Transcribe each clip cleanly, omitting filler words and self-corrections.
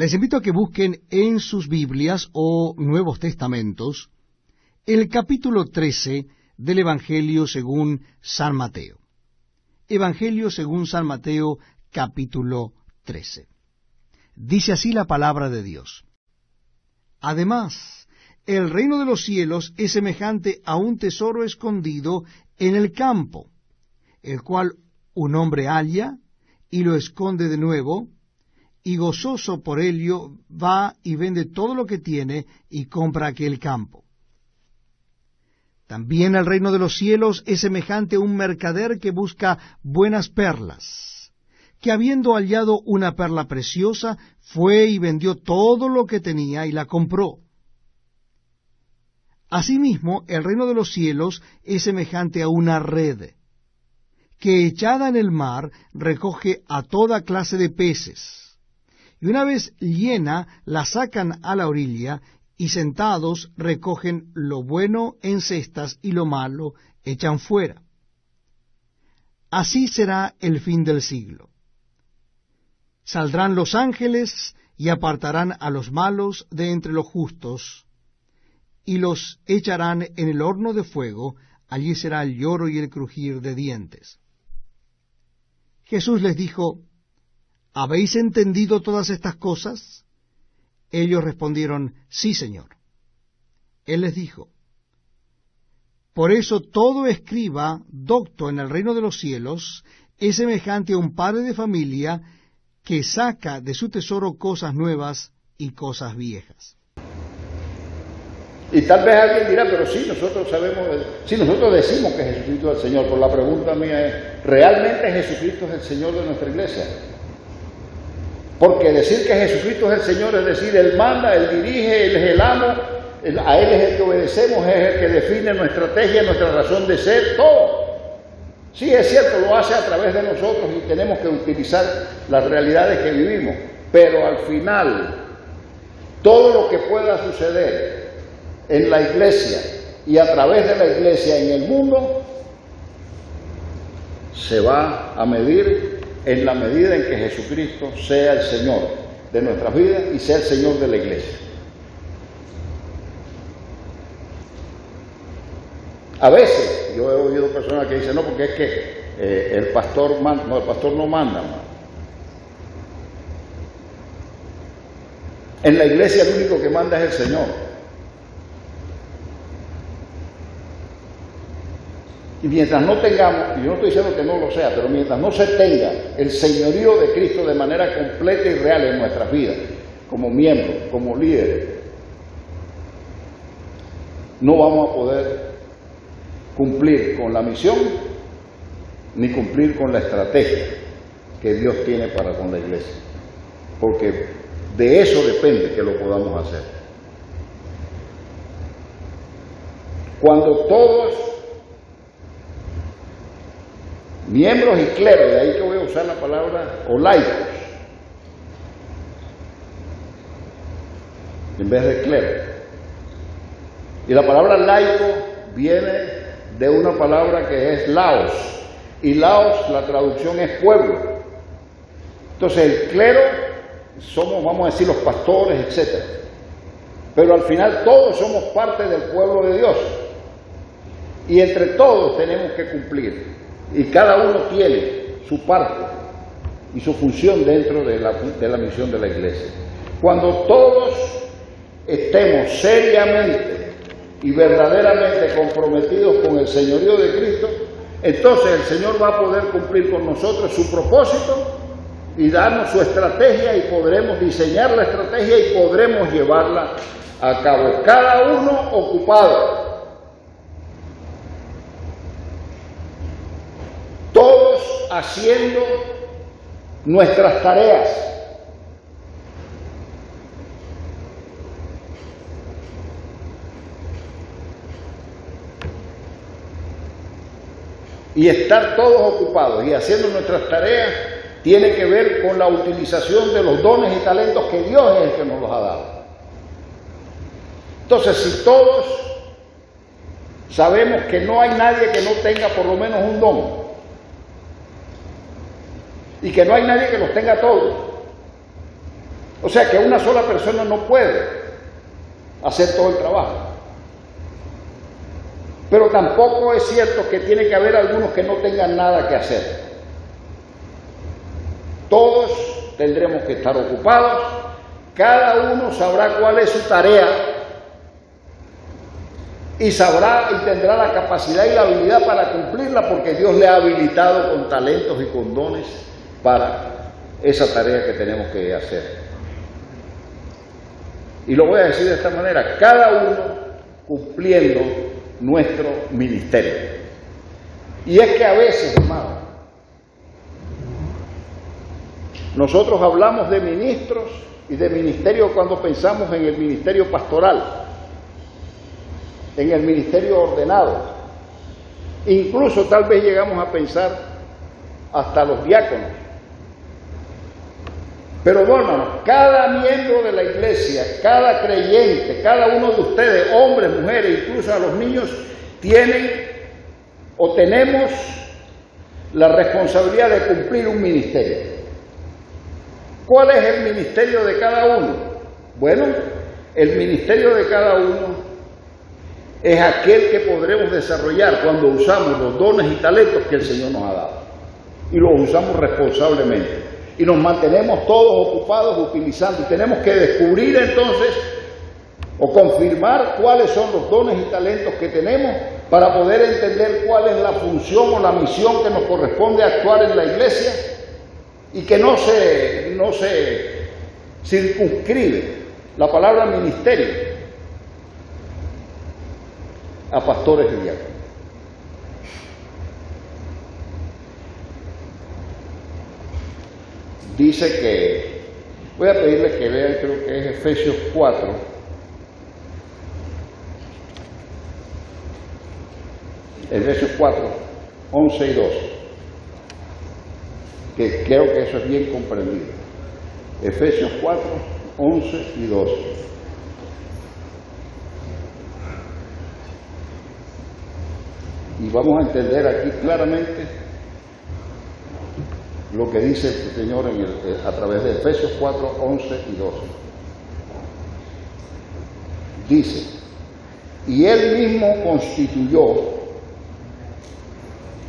Les invito a que busquen en sus Biblias o Nuevos Testamentos el capítulo 13 del Evangelio según San Mateo. Evangelio según San Mateo, capítulo 13. Dice así la palabra de Dios. Además, el reino de los cielos es semejante a un tesoro escondido en el campo, el cual un hombre halla y lo esconde de nuevo, y gozoso por ello va y vende todo lo que tiene y compra aquel campo. También el reino de los cielos es semejante a un mercader que busca buenas perlas, que habiendo hallado una perla preciosa, fue y vendió todo lo que tenía y la compró. Asimismo, el reino de los cielos es semejante a una red, que echada en el mar recoge a toda clase de peces. Y una vez llena, la sacan a la orilla, y sentados recogen lo bueno en cestas y lo malo echan fuera. Así será el fin del siglo. Saldrán los ángeles y apartarán a los malos de entre los justos, y los echarán en el horno de fuego. Allí será el lloro y el crujir de dientes. Jesús les dijo: ¿Habéis entendido todas estas cosas? Ellos respondieron: Sí, Señor. Él les dijo: Por eso todo escriba docto en el reino de los cielos es semejante a un padre de familia que saca de su tesoro cosas nuevas y cosas viejas. Y tal vez alguien dirá, pero sí, nosotros decimos que Jesucristo es el Señor. Pero la pregunta mía es, ¿realmente Jesucristo es el Señor de nuestra iglesia? Porque decir que Jesucristo es el Señor es decir, Él manda, Él dirige, Él es el amo, a Él es el que obedecemos, es el que define nuestra estrategia, nuestra razón de ser, todo. Sí, es cierto, lo hace a través de nosotros y tenemos que utilizar las realidades que vivimos. Pero al final, todo lo que pueda suceder en la iglesia y a través de la iglesia en el mundo, se va a medir en la medida en que Jesucristo sea el Señor de nuestras vidas y sea el Señor de la iglesia. A veces yo he oído personas que dicen, no, porque es que el pastor manda. No, el pastor no manda. En la iglesia el único que manda es el Señor. Y mientras no tengamos, y yo no estoy diciendo que no lo sea, pero mientras no se tenga el señorío de Cristo de manera completa y real en nuestras vidas, como miembros, como líderes, no vamos a poder cumplir con la misión ni cumplir con la estrategia que Dios tiene para con la iglesia. Porque de eso depende que lo podamos hacer. Cuando todos, miembros y clero, de ahí que voy a usar la palabra, o laicos, en vez de clero. Y la palabra laico viene de una palabra que es laos, y laos, la traducción es pueblo. Entonces el clero somos, vamos a decir, los pastores, etc. Pero al final todos somos parte del pueblo de Dios, y entre todos tenemos que cumplir. Y cada uno tiene su parte y su función dentro de la misión de la iglesia. Cuando todos estemos seriamente y verdaderamente comprometidos con el señorío de Cristo, entonces el Señor va a poder cumplir con nosotros su propósito y darnos su estrategia, y podremos diseñar la estrategia y podremos llevarla a cabo. Cada uno ocupado. Todos haciendo nuestras tareas. Y estar todos ocupados y haciendo nuestras tareas tiene que ver con la utilización de los dones y talentos que Dios es el que nos los ha dado. Entonces, si todos sabemos que no hay nadie que no tenga por lo menos un don, y que no hay nadie que los tenga todos, O sea que una sola persona no puede hacer todo el trabajo. Pero tampoco es cierto que tiene que haber algunos que no tengan nada que hacer. Todos tendremos que estar ocupados, cada uno sabrá cuál es su tarea y sabrá y tendrá la capacidad y la habilidad para cumplirla, porque Dios le ha habilitado con talentos y con dones para esa tarea que tenemos que hacer. Y lo voy a decir de esta manera: cada uno cumpliendo nuestro ministerio. Y es que a veces, hermano, nosotros hablamos de ministros y de ministerio cuando pensamos en el ministerio pastoral, en el ministerio ordenado. Incluso tal vez llegamos a pensar hasta los diáconos. Pero no, hermanos, cada miembro de la iglesia, cada creyente, cada uno de ustedes, hombres, mujeres, incluso a los niños, tienen o tenemos la responsabilidad de cumplir un ministerio. ¿Cuál es el ministerio de cada uno? Bueno, el ministerio de cada uno es aquel que podremos desarrollar cuando usamos los dones y talentos que el Señor nos ha dado. Y los usamos responsablemente. Y nos mantenemos todos ocupados utilizando. Y tenemos que descubrir entonces o confirmar cuáles son los dones y talentos que tenemos para poder entender cuál es la función o la misión que nos corresponde actuar en la iglesia, y que no se circunscribe la palabra ministerio a pastores y diáconos. Dice que, voy a pedirles que lean, creo que es Efesios 4, Efesios 4, 11 y 12, que creo que eso es bien comprendido. Efesios 4, 11 y 12. Y vamos a entender aquí claramente lo que dice el Señor a través de Efesios 4, 11 y 12. Dice: y Él mismo constituyó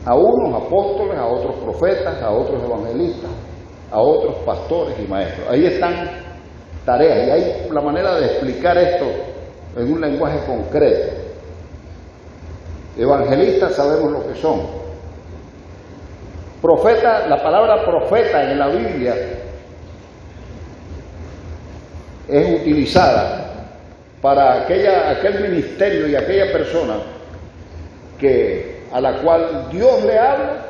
a unos apóstoles, a otros profetas, a otros evangelistas, a otros pastores y maestros. Ahí están tareas, y hay la manera de explicar esto en un lenguaje concreto. Evangelistas sabemos lo que son. Profeta, la palabra profeta en la Biblia es utilizada para aquel ministerio y aquella persona a la cual Dios le habla,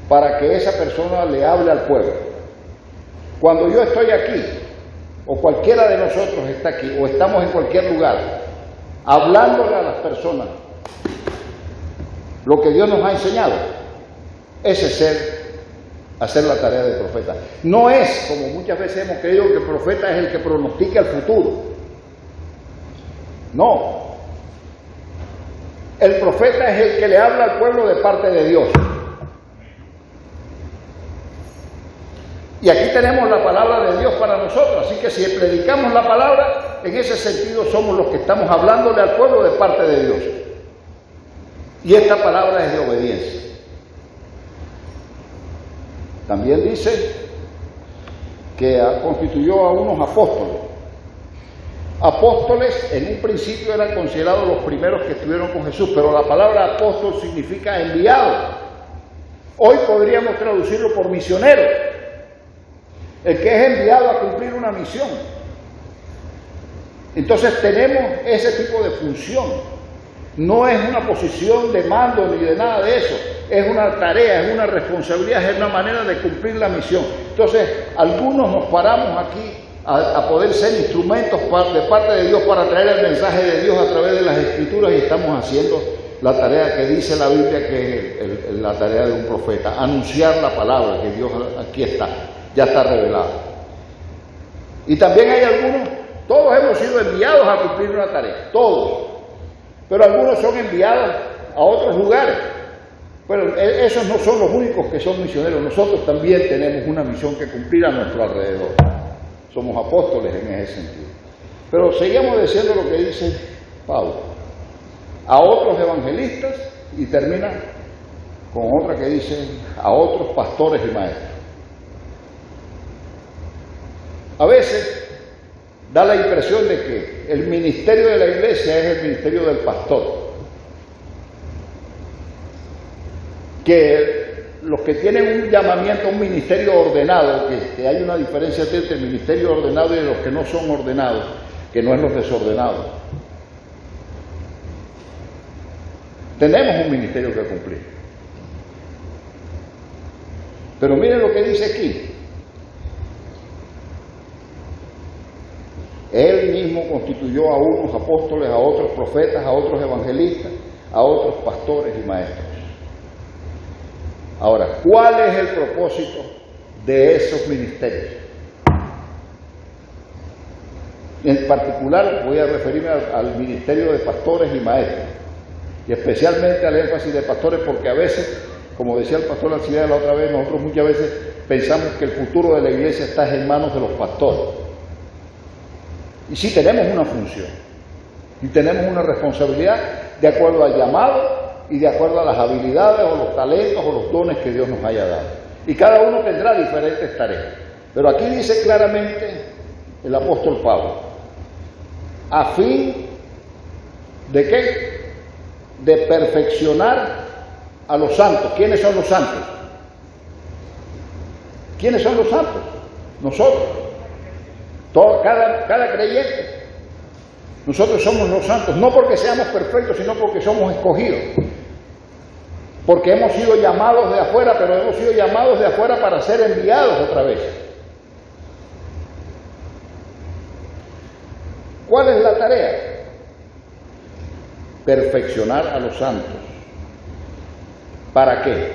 para que esa persona le hable al pueblo. Cuando yo estoy aquí, o cualquiera de nosotros está aquí, o estamos en cualquier lugar, hablándole a las personas lo que Dios nos ha enseñado, ese es hacer la tarea de profeta. No es, como muchas veces hemos creído, que el profeta es el que pronostica el futuro. No. El profeta es el que le habla al pueblo de parte de Dios. Y aquí tenemos la palabra de Dios para nosotros, así que si predicamos la palabra, en ese sentido somos los que estamos hablándole al pueblo de parte de Dios. Y esta palabra es de obediencia. También dice que constituyó a unos apóstoles. Apóstoles en un principio eran considerados los primeros que estuvieron con Jesús, pero la palabra apóstol significa enviado. Hoy podríamos traducirlo por misionero, el que es enviado a cumplir una misión. Entonces tenemos ese tipo de función. No es una posición de mando ni de nada de eso, es una tarea, es una responsabilidad, es una manera de cumplir la misión. Entonces, algunos nos paramos aquí a poder ser instrumentos de parte de Dios para traer el mensaje de Dios a través de las Escrituras, y estamos haciendo la tarea que dice la Biblia que es la tarea de un profeta, anunciar la palabra, que Dios aquí está, ya está revelada. Y también hay algunos, todos hemos sido enviados a cumplir una tarea, todos. Pero algunos son enviados a otros lugares. Pero esos no son los únicos que son misioneros. Nosotros también tenemos una misión que cumplir a nuestro alrededor. somos apóstoles en ese sentido. Pero seguimos diciendo lo que dice Pablo. A otros evangelistas, y termina con otra que dice a otros pastores y maestros. A veces da la impresión de que el ministerio de la iglesia es el ministerio del pastor, que los que tienen un llamamiento a un ministerio ordenado, que hay una diferencia entre el ministerio ordenado y los que no son ordenados, que no es los desordenados. Tenemos un ministerio que cumplir. Pero miren lo que dice aquí. Él mismo constituyó a unos apóstoles, a otros profetas, a otros evangelistas, a otros pastores y maestros. Ahora, ¿cuál es el propósito de esos ministerios? En particular voy a referirme al ministerio de pastores y maestros, y especialmente al énfasis de pastores, porque a veces, como decía el pastor Alcides la otra vez, nosotros muchas veces pensamos que el futuro de la iglesia está en manos de los pastores. Y sí tenemos una función, y tenemos una responsabilidad de acuerdo al llamado y de acuerdo a las habilidades o los talentos o los dones que Dios nos haya dado. Y cada uno tendrá diferentes tareas. Pero aquí dice claramente el apóstol Pablo, a fin de ¿qué? De perfeccionar a los santos. ¿Quiénes son los santos? ¿Quiénes son los santos? Nosotros. Cada creyente. Nosotros somos los santos, no porque seamos perfectos, sino porque somos escogidos. Porque hemos sido llamados de afuera, pero hemos sido llamados de afuera para ser enviados otra vez. ¿Cuál es la tarea? Perfeccionar a los santos. ¿Para qué?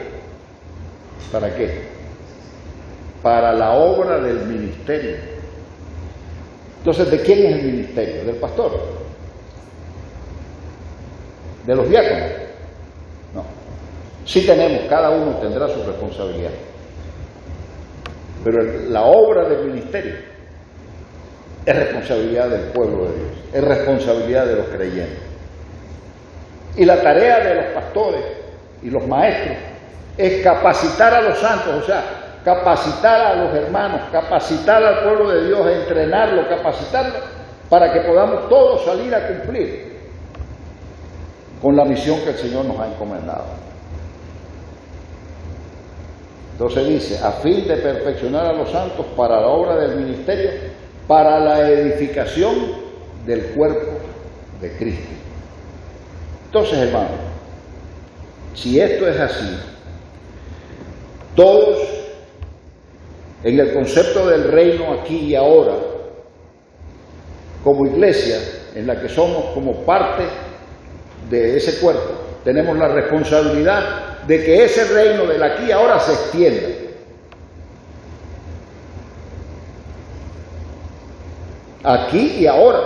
¿Para qué? Para la obra del ministerio. Entonces, ¿de quién es el ministerio? ¿Del pastor? ¿De los diáconos? No. Sí tenemos, cada uno tendrá su responsabilidad. Pero la obra del ministerio es responsabilidad del pueblo de Dios, es responsabilidad de los creyentes. Y la tarea de los pastores y los maestros es capacitar a los santos, o sea, capacitar a los hermanos, capacitar al pueblo de Dios, entrenarlo, capacitarlo, para que podamos todos salir a cumplir con la misión que el Señor nos ha encomendado. Entonces dice, a fin de perfeccionar a los santos para la obra del ministerio, para la edificación del cuerpo de Cristo. Entonces, hermanos, si esto es así, todos en el concepto del reino aquí y ahora, como iglesia en la que somos como parte de ese cuerpo, tenemos la responsabilidad de que ese reino del aquí y ahora se extienda. Aquí y ahora.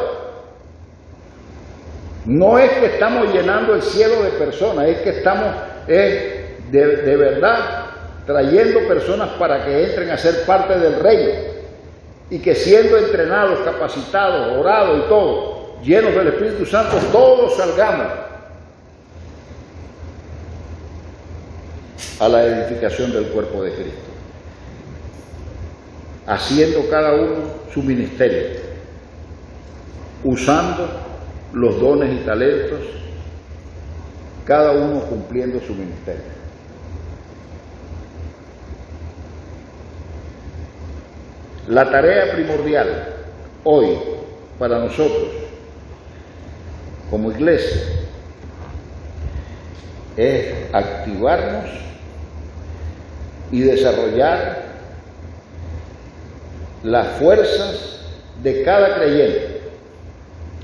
No es que estamos llenando el cielo de personas, es que estamos de verdad trayendo personas para que entren a ser parte del reino y que siendo entrenados, capacitados, orados y todo, llenos del Espíritu Santo, todos salgamos a la edificación del cuerpo de Cristo, haciendo cada uno su ministerio, usando los dones y talentos, cada uno cumpliendo su ministerio. La tarea primordial hoy para nosotros como iglesia es activarnos y desarrollar las fuerzas de cada creyente,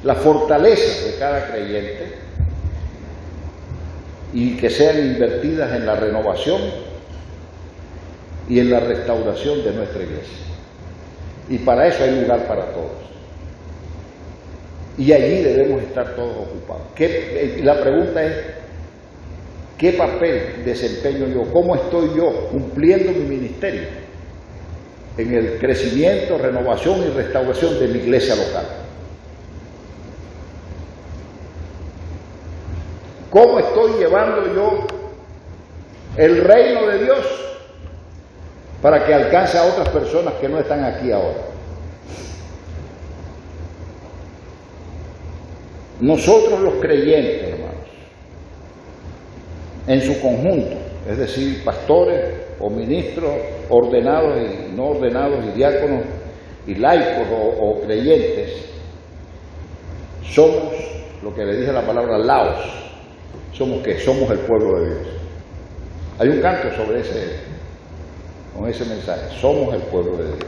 las fortalezas de cada creyente, y que sean invertidas en la renovación y en la restauración de nuestra iglesia. Y para eso hay lugar para todos. Y allí debemos estar todos ocupados. La pregunta es, ¿qué papel desempeño yo? ¿Cómo estoy yo cumpliendo mi ministerio? en el crecimiento, renovación y restauración de mi iglesia local. ¿Cómo estoy llevando yo el reino de Dios para que alcance a otras personas que no están aquí ahora? Nosotros los creyentes, hermanos, en su conjunto, es decir, pastores o ministros ordenados y no ordenados y diáconos y laicos o creyentes, somos lo que le dije la palabra laos. ¿Somos qué? Somos el pueblo de Dios. Hay un canto con ese mensaje. Somos el pueblo de Dios.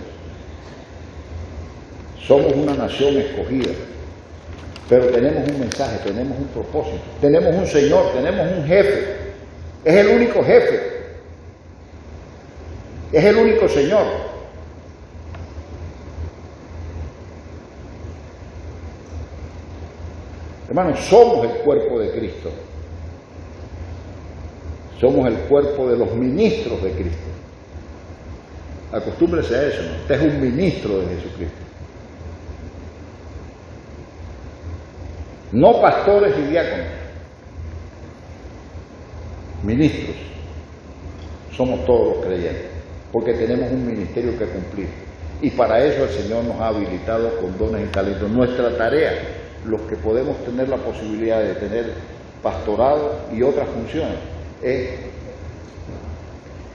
Somos una nación escogida. Pero tenemos un mensaje, tenemos un propósito, tenemos un Señor, tenemos un jefe. Es el único jefe. Es el único Señor. Hermanos, somos el cuerpo de Cristo. Somos el cuerpo de los ministros de Cristo. Acostúmbrese a eso, ¿no? Usted es un ministro de Jesucristo. No pastores y diáconos. Ministros. Somos todos los creyentes, porque tenemos un ministerio que cumplir. Y para eso el Señor nos ha habilitado con dones y talentos. Nuestra tarea, los que podemos tener la posibilidad de tener pastorado y otras funciones, es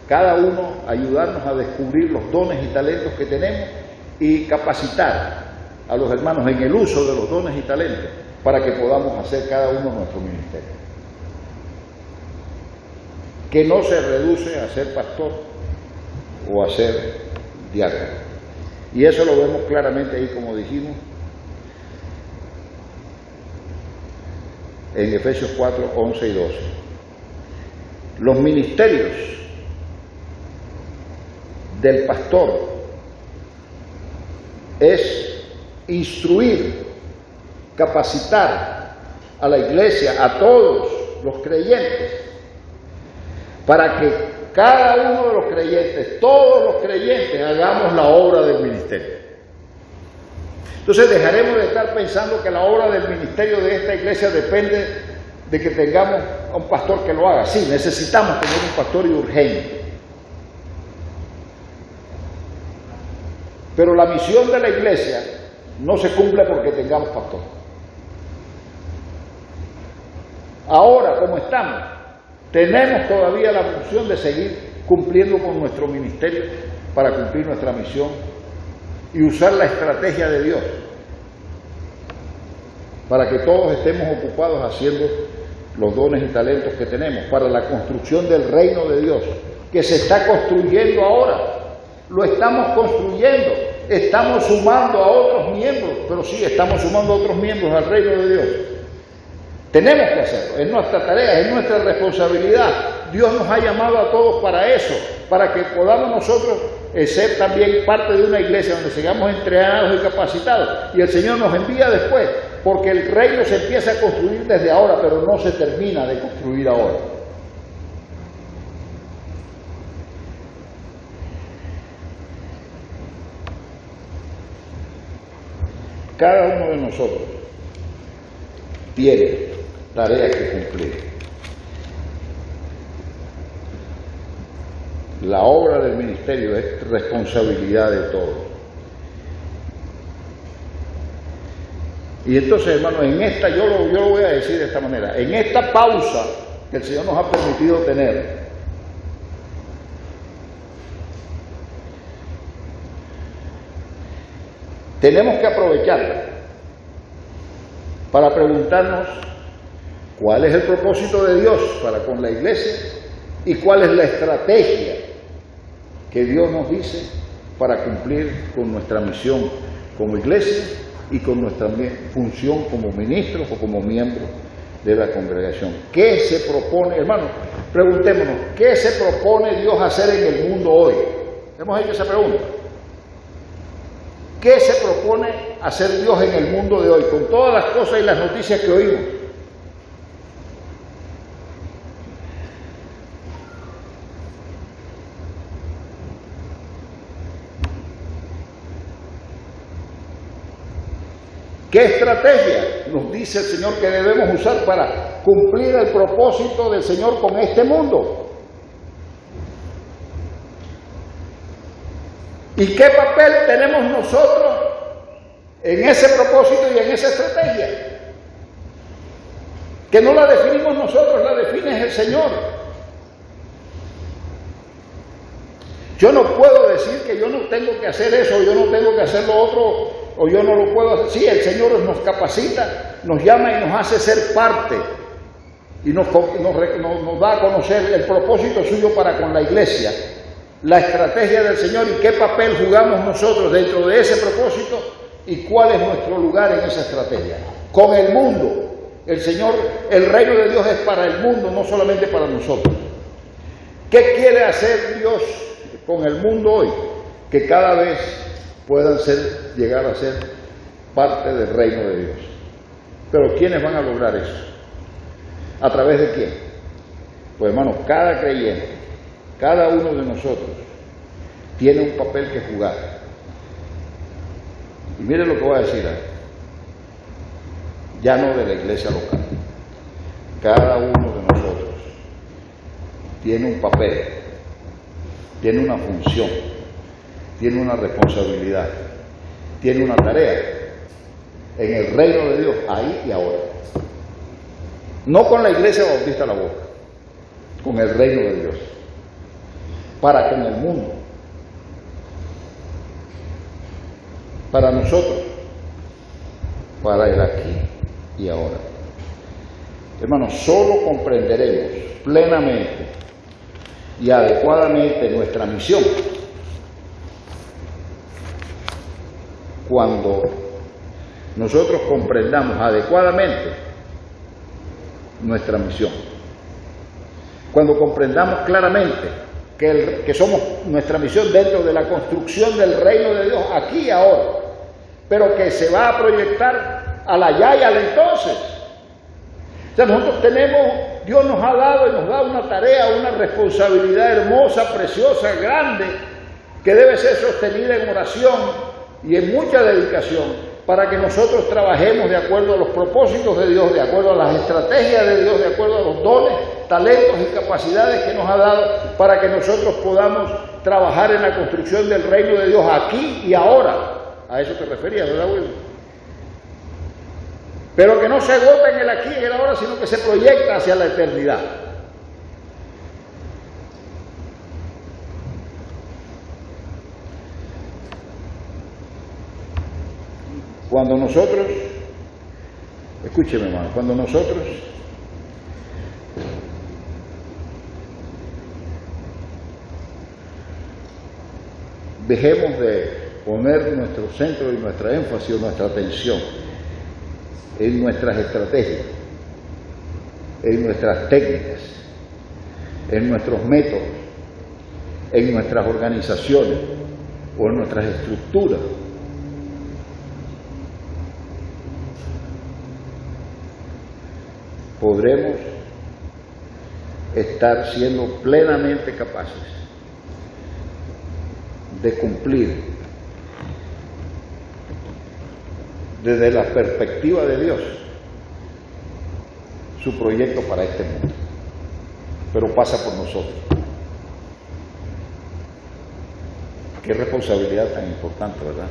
cada uno ayudarnos a descubrir los dones y talentos que tenemos y capacitar a los hermanos en el uso de los dones y talentos para que podamos hacer cada uno nuestro ministerio. Que no se reduce a ser pastor o a ser diácono. Y eso lo vemos claramente ahí, como dijimos, en Efesios 4, 11 y 12. Los ministerios del pastor es instruir, capacitar a la iglesia, a todos los creyentes, para que cada uno de los creyentes, todos los creyentes, hagamos la obra del ministerio. Entonces dejaremos de estar pensando que la obra del ministerio de esta iglesia depende de que tengamos a un pastor que lo haga. Sí, necesitamos tener un pastor y urgente. Pero la misión de la iglesia no se cumple porque tengamos pastor. Ahora, como estamos, tenemos todavía la función de seguir cumpliendo con nuestro ministerio para cumplir nuestra misión y usar la estrategia de Dios para que todos estemos ocupados haciendo los dones y talentos que tenemos para la construcción del reino de Dios, que se está construyendo ahora. Lo estamos construyendo, estamos sumando a otros miembros, pero sí, estamos sumando a otros miembros al reino de Dios. Tenemos que hacerlo, es nuestra tarea, es nuestra responsabilidad. Dios nos ha llamado a todos para eso, para que podamos nosotros ser también parte de una iglesia donde sigamos entrenados y capacitados. Y el Señor nos envía después, porque el reino se empieza a construir desde ahora, pero no se termina de construir ahora. Cada uno de nosotros tiene tareas que cumplir. La obra del ministerio es responsabilidad de todos. Y entonces, hermanos, en esta, yo lo voy a decir de esta manera, en esta pausa que el Señor nos ha permitido tener, tenemos que aprovecharla para preguntarnos cuál es el propósito de Dios para con la iglesia y cuál es la estrategia que Dios nos dice para cumplir con nuestra misión como iglesia y con nuestra función como ministros o como miembros de la congregación. ¿Qué se propone, hermanos? Preguntémonos, ¿qué se propone Dios hacer en el mundo hoy? Hemos hecho esa pregunta. ¿Qué se propone hacer Dios en el mundo de hoy con todas las cosas y las noticias que oímos? ¿Qué estrategia nos dice el Señor que debemos usar para cumplir el propósito del Señor con este mundo? ¿Y qué papel tenemos nosotros en ese propósito y en esa estrategia? Que no la definimos nosotros, la define el Señor. Yo no puedo decir que yo no tengo que hacer eso, yo no tengo que hacer lo otro, o yo no lo puedo hacer. Sí, el Señor nos capacita, nos llama y nos hace ser parte, y nos da a conocer el propósito suyo para con la iglesia, la estrategia del Señor y qué papel jugamos nosotros dentro de ese propósito y cuál es nuestro lugar en esa estrategia. Con el mundo, el Señor, el reino de Dios es para el mundo, no solamente para nosotros. ¿Qué quiere hacer Dios con el mundo hoy? Que cada vez puedan llegar a ser parte del reino de Dios. Pero ¿quiénes van a lograr eso? ¿A través de quién? Pues hermanos, cada creyente, cada uno de nosotros tiene un papel que jugar. Y miren lo que voy a decir ahí. Ya no de la iglesia local. Cada uno de nosotros tiene un papel, tiene una función, tiene una responsabilidad, tiene una tarea en el reino de Dios, ahí y ahora. No con la iglesia bautista La Boca, con el reino de Dios, para con el mundo, para nosotros, para el aquí y ahora. Hermanos, solo comprenderemos plenamente y adecuadamente nuestra misión cuando nosotros comprendamos adecuadamente nuestra misión, cuando comprendamos claramente que somos nuestra misión dentro de la construcción del reino de Dios aquí y ahora, pero que se va a proyectar al allá y al entonces. O sea, nosotros Dios nos ha dado y nos da una tarea, una responsabilidad hermosa, preciosa, grande, que debe ser sostenida en oración y en mucha dedicación, para que nosotros trabajemos de acuerdo a los propósitos de Dios, de acuerdo a las estrategias de Dios, de acuerdo a los dones, talentos y capacidades que nos ha dado, para que nosotros podamos trabajar en la construcción del reino de Dios aquí y ahora. A eso te referías, ¿verdad, Will? Pero que no se agota en el aquí y en el ahora, sino que se proyecta hacia la eternidad. Cuando nosotros, escúcheme hermano, cuando nosotros dejemos de poner nuestro centro y nuestra énfasis, nuestra atención en nuestras estrategias, en nuestras técnicas, en nuestros métodos, en nuestras organizaciones o en nuestras estructuras, podremos estar siendo plenamente capaces de cumplir desde la perspectiva de Dios su proyecto para este mundo. Pero pasa por nosotros. Qué responsabilidad tan importante, ¿verdad?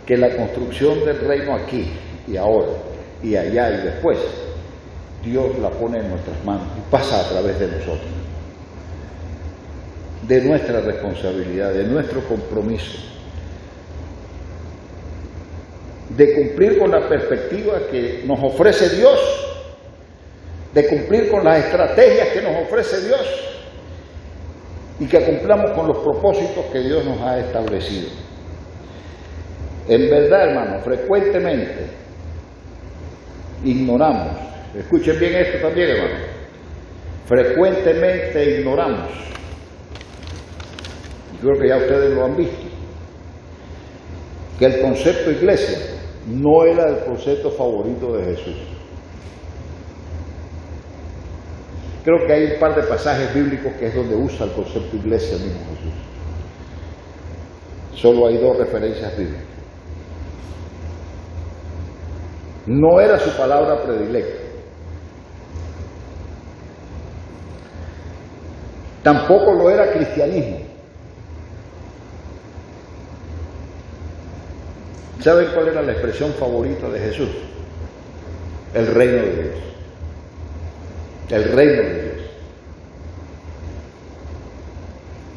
Que la construcción del reino aquí y ahora y allá y después, Dios la pone en nuestras manos y pasa a través de nosotros, de nuestra responsabilidad, de nuestro compromiso, de cumplir con la perspectiva que nos ofrece Dios, de cumplir con las estrategias que nos ofrece Dios y que cumplamos con los propósitos que Dios nos ha establecido. En verdad, hermanos, frecuentemente ignoramos. Escuchen bien esto también, hermano. Frecuentemente ignoramos. Yo creo que ya ustedes lo han visto. Que el concepto iglesia no era el concepto favorito de Jesús. Creo que hay un par de pasajes bíblicos que es donde usa el concepto iglesia mismo Jesús. Solo hay 2 referencias bíblicas. No era su palabra predilecta. Tampoco lo era cristianismo. ¿Saben cuál era la expresión favorita de Jesús? El reino de Dios. El reino de Dios.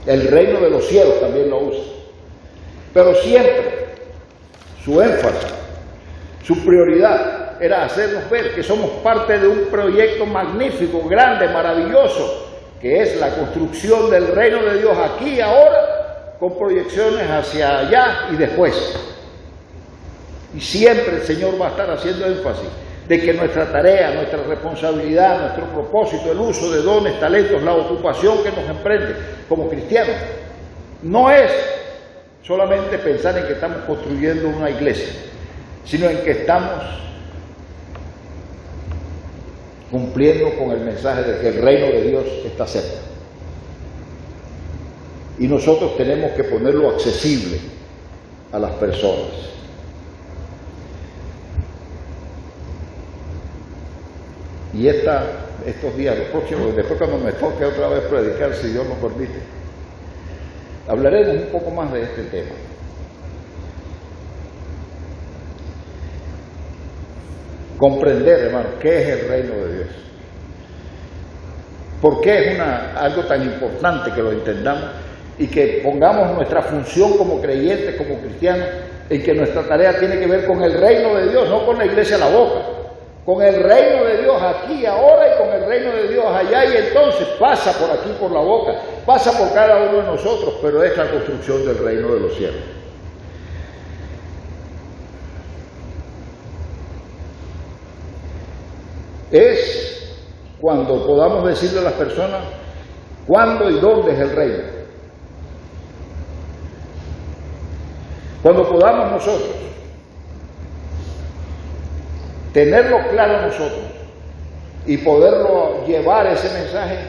El reino de los cielos también lo usa. Pero siempre su énfasis, su prioridad era hacernos ver que somos parte de un proyecto magnífico, grande, maravilloso, que es la construcción del reino de Dios aquí y ahora, con proyecciones hacia allá y después. Y siempre el Señor va a estar haciendo énfasis de que nuestra tarea, nuestra responsabilidad, nuestro propósito, el uso de dones, talentos, la ocupación que nos emprende como cristianos, no es solamente pensar en que estamos construyendo una iglesia, sino en que estamos cumpliendo con el mensaje de que el reino de Dios está cerca. Y nosotros tenemos que ponerlo accesible a las personas. Y estos días, los próximos, después cuando me toque otra vez predicar, si Dios nos permite, hablaremos un poco más de este tema. Comprender, hermano, qué es el reino de Dios. ¿Por qué es algo tan importante que lo entendamos y que pongamos nuestra función como creyentes, como cristianos, en que nuestra tarea tiene que ver con el reino de Dios, no con la iglesia a la boca? Con el reino de Dios aquí, ahora, y con el reino de Dios allá, y entonces pasa por aquí, por la boca, pasa por cada uno de nosotros, pero es la construcción del reino de los cielos. Es cuando podamos decirle a las personas cuándo y dónde es el reino. Cuando podamos nosotros tenerlo claro nosotros y poderlo llevar ese mensaje,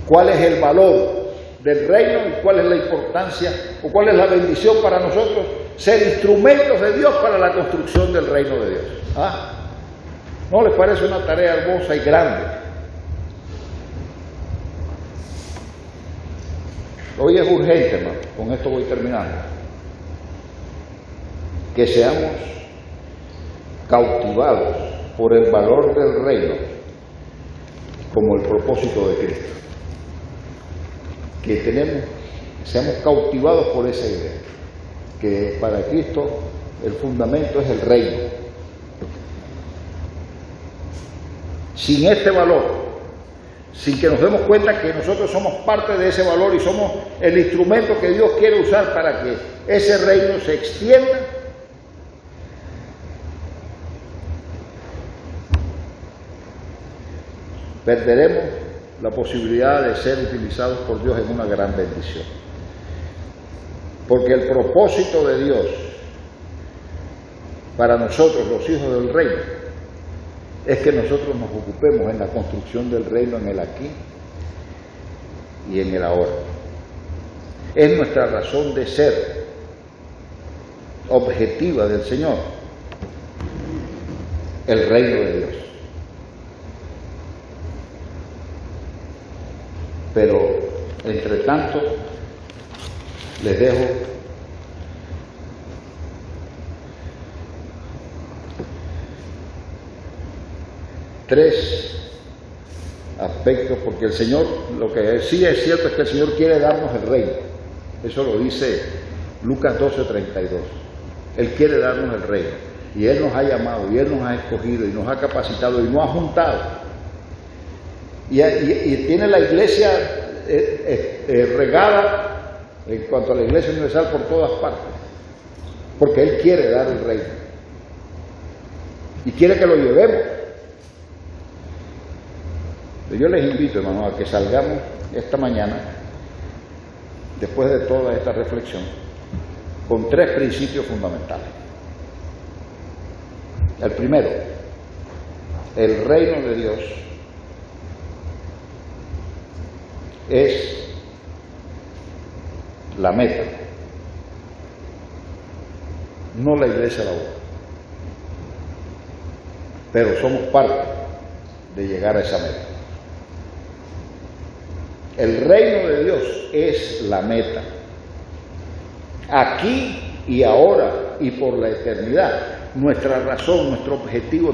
cuál es el valor del reino y cuál es la importancia o cuál es la bendición para nosotros ser instrumentos de Dios para la construcción del reino de Dios. ¿No les parece una tarea hermosa y grande? Hoy es urgente, hermano, con esto voy terminando, que seamos cautivados por el valor del reino como el propósito de Cristo. Que seamos cautivados por esa idea, que para Cristo el fundamento es el reino. Sin este valor, sin que nos demos cuenta que nosotros somos parte de ese valor y somos el instrumento que Dios quiere usar para que ese reino se extienda, perderemos la posibilidad de ser utilizados por Dios en una gran bendición. Porque el propósito de Dios para nosotros, los hijos del reino, es que nosotros nos ocupemos en la construcción del reino en el aquí y en el ahora. Es nuestra razón de ser objetiva del Señor, el reino de Dios. Pero, entre tanto, les dejo tres aspectos, porque el Señor, lo que sí es cierto es que el Señor quiere darnos el reino. Eso lo dice Lucas 12:32. Él quiere darnos el reino. Y Él nos ha llamado, y Él nos ha escogido, y nos ha capacitado, y nos ha juntado. Y tiene la iglesia regada en cuanto a la iglesia universal por todas partes, porque Él quiere dar el reino y quiere que lo llevemos. Yo les invito, hermanos, a que salgamos esta mañana, después de toda esta reflexión, con tres principios fundamentales. El primero, el reino de Dios es la meta, no la iglesia a la boca. pero somos parte de llegar a esa meta. El reino de Dios es la meta. Aquí y ahora y por la eternidad, nuestra razón, nuestro objetivo,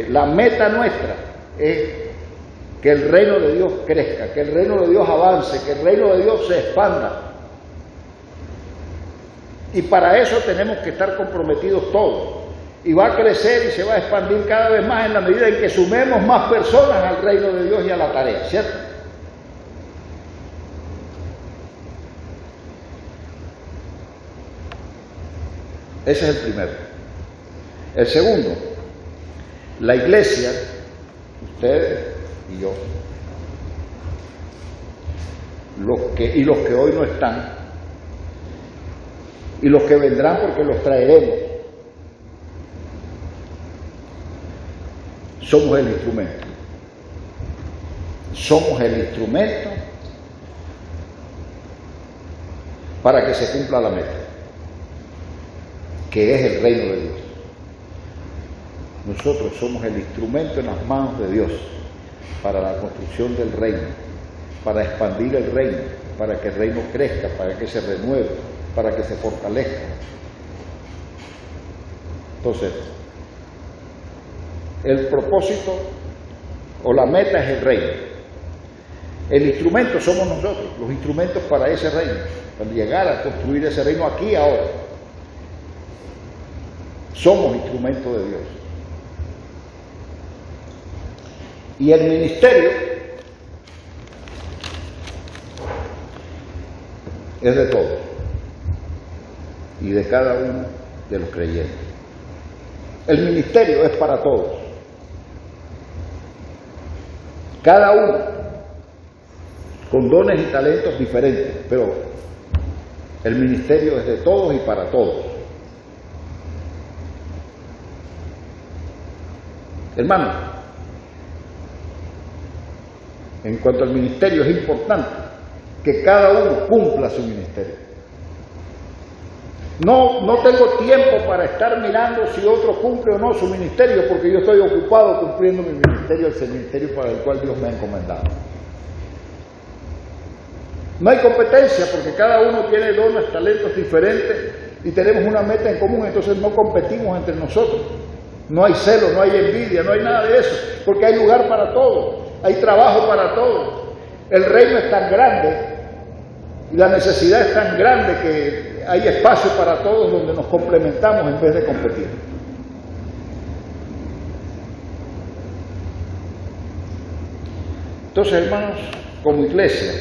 la meta nuestra es que el reino de Dios crezca, que el reino de Dios avance, que el reino de Dios se expanda. Y para eso tenemos que estar comprometidos todos. Y va a crecer y se va a expandir cada vez más en la medida en que sumemos más personas al reino de Dios y a la tarea, ¿cierto? Ese es el primero. El segundo, la iglesia, ustedes y yo, los que hoy no están, y los que vendrán porque los traeremos, somos el instrumento. Somos el instrumento para que se cumpla la meta, que es el reino de Dios. Nosotros somos el instrumento en las manos de Dios para la construcción del reino, para expandir el reino, para que el reino crezca, para que se renueve, para que se fortalezca. Entonces, el propósito o la meta es el reino. El instrumento somos nosotros, los instrumentos para ese reino, para llegar a construir ese reino aquí y ahora. Somos instrumentos de Dios. Y el ministerio es de todos y de cada uno de los creyentes. El ministerio es para todos. Cada uno con dones y talentos diferentes, pero el ministerio es de todos y para todos. Hermano, en cuanto al ministerio, es importante que cada uno cumpla su ministerio. No tengo tiempo para estar mirando si otro cumple o no su ministerio, porque yo estoy ocupado cumpliendo mi ministerio, el ministerio para el cual Dios me ha encomendado. No hay competencia, porque cada uno tiene dones, talentos diferentes y tenemos una meta en común, entonces no competimos entre nosotros. No hay celo, no hay envidia, no hay nada de eso, porque hay lugar para todos, hay trabajo para todos. El reino es tan grande y la necesidad es tan grande que hay espacio para todos donde nos complementamos en vez de competir. Entonces, hermanos, como iglesia,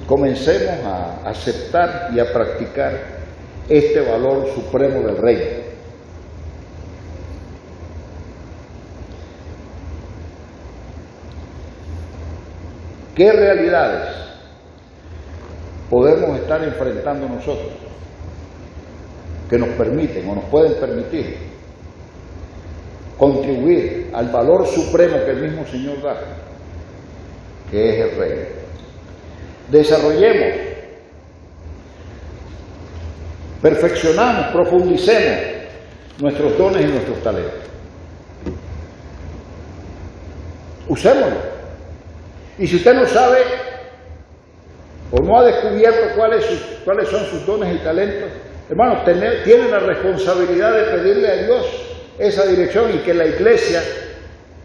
comencemos a aceptar y a practicar este valor supremo del reino. ¿Qué realidades podemos estar enfrentando nosotros que nos permiten o nos pueden permitir contribuir al valor supremo que el mismo Señor da, que es el reino? Desarrollemos, perfeccionamos, profundicemos nuestros dones y nuestros talentos. Usémoslos. Y si usted no sabe o no ha descubierto cuáles son sus dones y talentos, hermanos, tiene la responsabilidad de pedirle a Dios esa dirección y que la iglesia,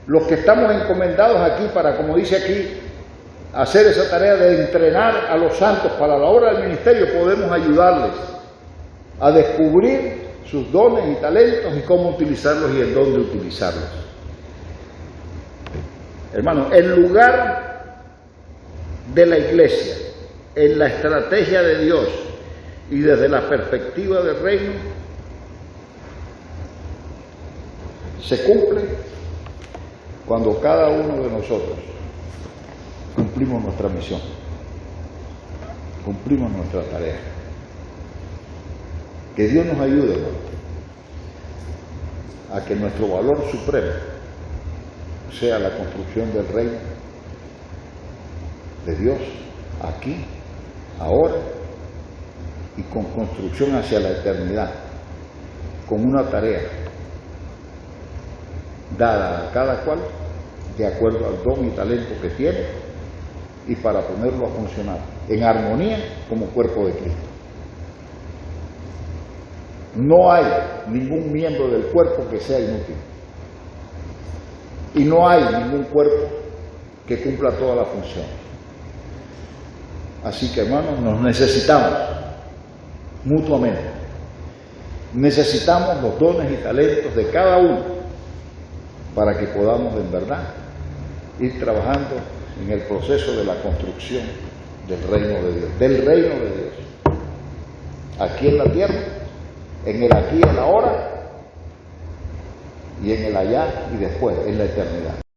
los que estamos encomendados aquí para, como dice aquí, hacer esa tarea de entrenar a los santos para la obra del ministerio, podemos ayudarles a descubrir sus dones y talentos y cómo utilizarlos y en dónde utilizarlos. Hermanos, el lugar de la iglesia en la estrategia de Dios y desde la perspectiva del reino se cumple cuando cada uno de nosotros cumplimos nuestra misión, cumplimos nuestra tarea. Que Dios nos ayude, hermano, a que nuestro valor supremo sea la construcción del reino de Dios aquí, ahora y con construcción hacia la eternidad, con una tarea dada a cada cual de acuerdo al don y talento que tiene y para ponerlo a funcionar en armonía como cuerpo de Cristo. No hay ningún miembro del cuerpo que sea inútil y no hay ningún cuerpo que cumpla toda la función. Así que, hermanos, nos necesitamos mutuamente. Necesitamos los dones y talentos de cada uno para que podamos en verdad ir trabajando en el proceso de la construcción del reino de Dios, aquí en la tierra, en el aquí y el ahora, y en el allá y después, en la eternidad.